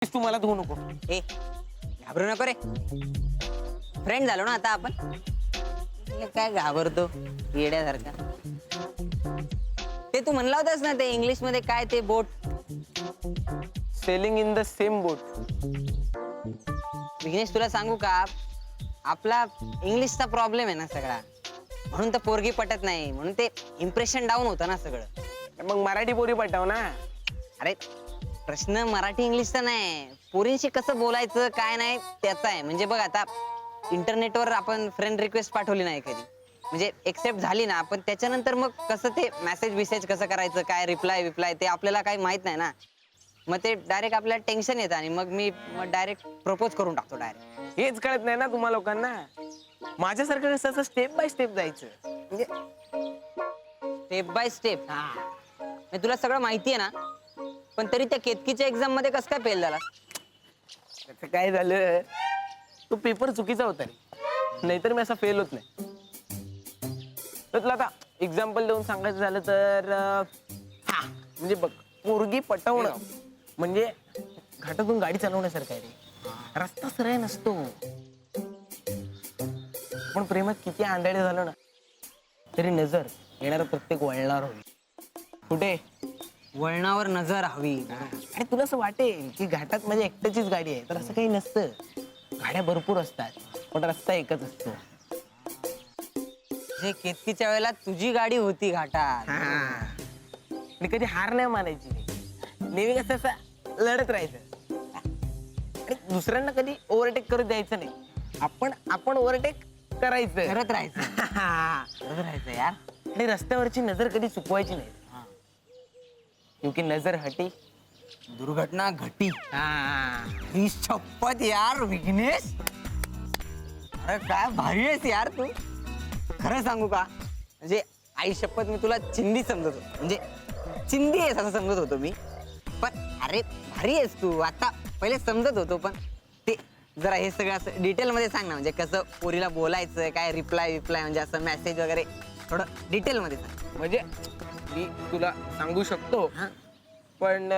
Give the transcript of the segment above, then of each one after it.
तू मला धुवू नको. ए घाबरू नको रे, फ्रेंड झालो ना आता आपण. काय घाबरतो येड्यासारखा. ते तू म्हणला होतास ना ते इंग्लिश मध्ये काय ते बोट. सेलिंग इन द सेम बोट. विघ्नेश तुला सांगू का, आपला इंग्लिशचा प्रॉब्लेम आहे ना सगळा, म्हणून तर पोरगी पटत नाही, म्हणून ते इम्प्रेशन डाऊन होतं ना सगळं. मग मराठी पोरी पटाव ना. अरे प्रश्न मराठी इंग्लिशचा नाही, पोरींशी कसं बोलायचं काय नाही त्याचा आहे. म्हणजे बघ आता इंटरनेटवर आपण फ्रेंड रिक्वेस्ट पाठवली नाही कधी, म्हणजे एक्सेप्ट झाली ना, पण त्याच्यानंतर मग कसं ते मेसेज कसं करायचं, काय रिप्लाय ते आपल्याला काही माहित नाही ना. मग ते डायरेक्ट आपल्याला टेन्शन येतं आणि मग मी डायरेक्ट प्रपोज करून टाकतो डायरेक्ट. हेच कळत नाही ना तुम्हा लोकांना. माझ्यासारखं कसं स्टेप बाय स्टेप जायचं, म्हणजे स्टेप बाय स्टेप. म्हणजे तुला सगळं माहिती आहे ना, पण तरी त्या केतकीच्या एक्झाम मध्ये कसं काय फेल झाला? त्याचं काय झालं, तो पेपर चुकीचा होता रे, नाहीतर मी असा फेल होत नाही. तर तुला आता एक्झाम्पल देऊन सांगायचं झालं तर हा म्हणजे बघ, पोरगी पटवणं म्हणजे घाटातून गाडी चालवण्यासारखं आहे रे. रस्ता सरळ नसतो. पण प्रेमात किती आंधळे झालं ना तरी नजर येणार प्रत्येक वळणावर होईल. कुठे वळणावर नजर हवी. आणि तुला असं वाटेल की घाटात माझ्या एकट्याचीच गाडी आहे, तर असं काही नसतं. गाड्या भरपूर असतात पण रस्ता एकच असतो. जे केतकीच्या वेळेला तुझी गाडी होती घाटात. आणि कधी हार नाही मानायची, नेहमी कसं असं लढत राहायचं आणि दुसऱ्यांना कधी ओव्हरटेक करू द्यायचं नाही. आपण ओव्हरटेक करायचं, करत राहायचं. करत राहायचं यार. आणि रस्त्यावरची नजर कधी चुकवायची नाही, क्योंकि नजर हटी दुर्घटना घटी. ही शपथ यार विघ्नेश, अरे काय भारी आहेस यार तू. खरं सांगू का, म्हणजे आई शपथ मी तुला चिंदी समजत होतो, म्हणजे चिंदी आहेस असं समजत होतो मी. पण अरे भारी आहेस तू. आता पहिले समजत होतो, पण ते जरा हे सगळं असं डिटेल मध्ये सांग ना, म्हणजे कसं पोरीला बोलायचं, काय रिप्लाय म्हणजे असं मेसेज वगैरे थोडं डिटेल मध्ये सांग. म्हणजे मी तुला सांगू शकतो, पण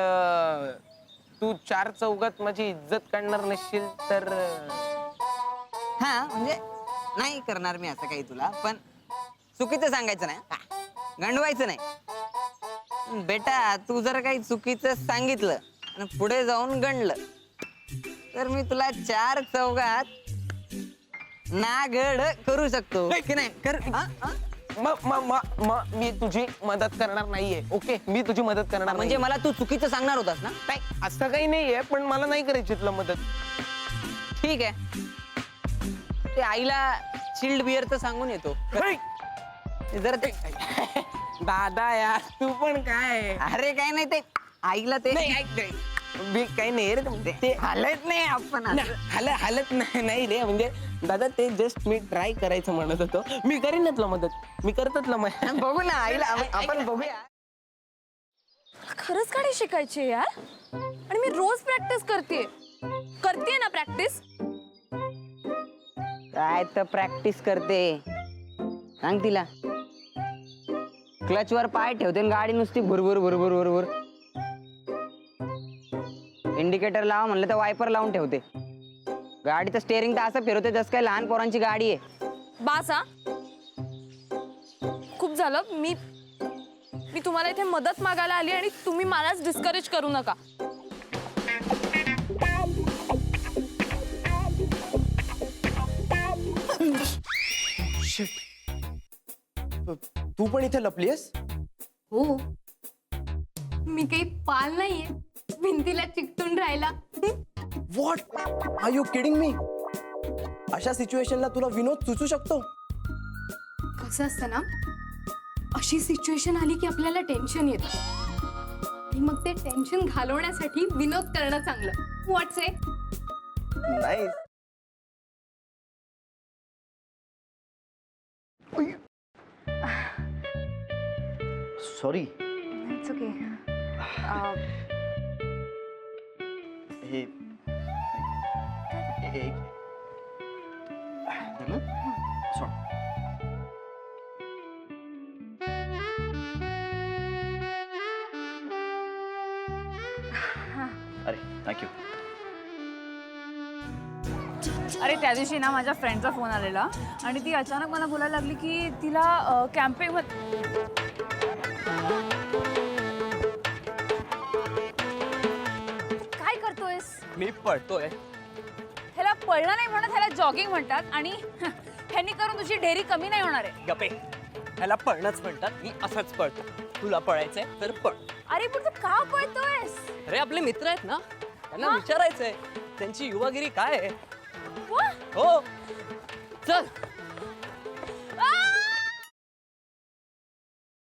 तू चार चौघात माझी इज्जत काढणार नसशील तर हा म्हणजे नाही करणार मी असं काही तुला, पण चुकीचं सांगायचं नाही, गंडवायचं नाही. बेटा तू जर काही चुकीचं सांगितलं आणि पुढे जाऊन गंडलं तर मी तुला चार चौघात नागड करू शकतो की नाही कर. मी तुझी मदत करणार नाहीये. ओके, मी तुझी मदत करणार म्हणजे मला तू चुकीचं सांगणार होतास ना? नाही, असं काही नाहीये, पण मला नाही करायची तुला मदत. ठीक आहे, ते आईला चिल्ड बिअरचं सांगून येतो जर ते. दादा यार तू पण काय. अरे काय नाही, ते आईला ते मी काही नाही रे, ते हालत नाही आपण असं. हालत नाही रे, म्हणजे दादा ते जस्ट मी ट्राय करायचं म्हणत होतो. मी करीन ना तुला मदत, मी करतो तुला मदत. बघू ना आईला, आपण बघूया. खरंच गाडी शिकायची यार, आणि मी रोज प्रॅक्टिस करते ना प्रॅक्टिस. काय तर प्रॅक्टिस करते सांग तिला. क्लच वर पाय ठेवते आणि गाडी नुसती भुरभुर भुरभुर भुरभुर. इंडिकेटर लावा म्हणलं तर वायपर लावून ठेवते. गाडीचं स्टेअरिंग तर असं फिरवते जसं काय लहान पोरांची गाडी आहे. बास हा, खूप झालं. मी तुम्हाला इथे मदत मागायला आली आणि तुम्ही मलाच डिस्करेज करू नका. तू पण इथे लपलीयस? हो, मी काही पाल नाहीये भिंतीला चिकटून राहायला. What are you kidding me? अशा सिच्युएशनला तुला विनोद सुचू शकतो? कसं असतं ना, अशी सिच्युएशन आली की आपल्याला टेन्शन येतं आणि मग ते टेन्शन घालवण्यासाठी विनोद करणं चांगलं. व्हॉट्स ए? नाही. सॉरी. It's okay. हे सॉरी. अरे थँक्यू. अरे त्या दिवशी ना माझ्या फ्रेंडचा फोन आलेला आणि ती अचानक मला बोलायला लागली की तिला कॅम्पिंग काय करतोयस? मी पळतोय. ह्याला पळणं नाही म्हणत, ह्याला जॉगिंग म्हणतात आणि ह्यांनी करून तुझी ढेरी कमी नाही होणार आहे. गपे, ह्याला पळणंच म्हणतात. मी असंच पळतो. तुला पळायचंय तर पळ. अरे पण तू का पळतोयस? अरे आपले मित्र आहेत ना, त्यांना विचारायचंय त्यांची युवागिरी काय आहे. वा, हो चल.